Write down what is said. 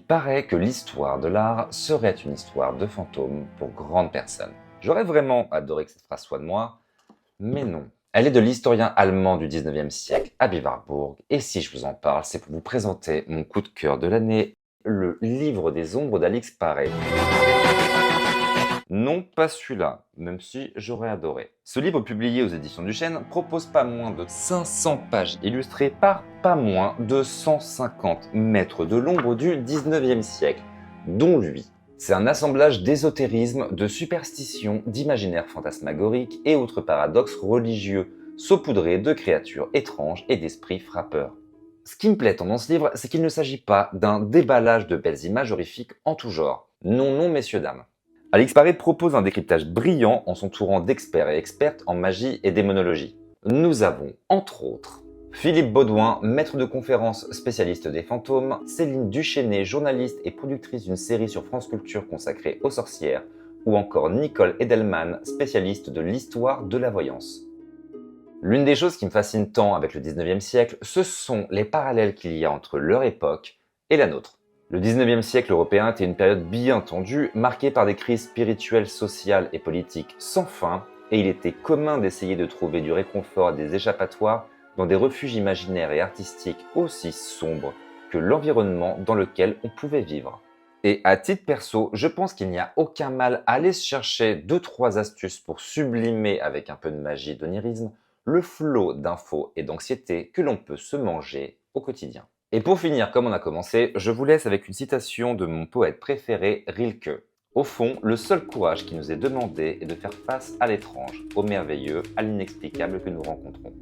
paraît que l'histoire de l'art serait une histoire de fantômes pour grandes personnes. J'aurais vraiment adoré que cette phrase soit de moi, mais non. Elle est de l'historien allemand du 19e siècle, Aby Warburg, et si je vous en parle, c'est pour vous présenter mon coup de cœur de l'année, le Livre des ombres d'Alix Paré. Non, pas celui-là, même si j'aurais adoré. Ce livre publié aux éditions du Chêne propose pas moins de 500 pages illustrées par pas moins de 150 maîtres de l'ombre du 19e siècle, dont lui. C'est un assemblage d'ésotérisme, de superstitions, d'imaginaires fantasmagoriques et autres paradoxes religieux, saupoudrés de créatures étranges et d'esprits frappeurs. Ce qui me plaît tant dans ce livre, c'est qu'il ne s'agit pas d'un déballage de belles images horrifiques en tout genre. Non, non, messieurs, dames. Alix Paré propose un décryptage brillant en s'entourant d'experts et expertes en magie et démonologie. Nous avons, entre autres, Philippe Baudouin, maître de conférences spécialiste des fantômes, Céline Duchesnay, journaliste et productrice d'une série sur France Culture consacrée aux sorcières, ou encore Nicole Edelman, spécialiste de l'histoire de la voyance. L'une des choses qui me fascine tant avec le 19e siècle, ce sont les parallèles qu'il y a entre leur époque et la nôtre. Le 19e siècle européen était une période bien tendue, marquée par des crises spirituelles, sociales et politiques sans fin, et il était commun d'essayer de trouver du réconfort et des échappatoires dans des refuges imaginaires et artistiques aussi sombres que l'environnement dans lequel on pouvait vivre. Et à titre perso, je pense qu'il n'y a aucun mal à aller se chercher 2-3 astuces pour sublimer avec un peu de magie et d'onirisme le flot d'infos et d'anxiété que l'on peut se manger au quotidien. Et pour finir, comme on a commencé, je vous laisse avec une citation de mon poète préféré, Rilke. Au fond, le seul courage qui nous est demandé est de faire face à l'étrange, au merveilleux, à l'inexplicable que nous rencontrons.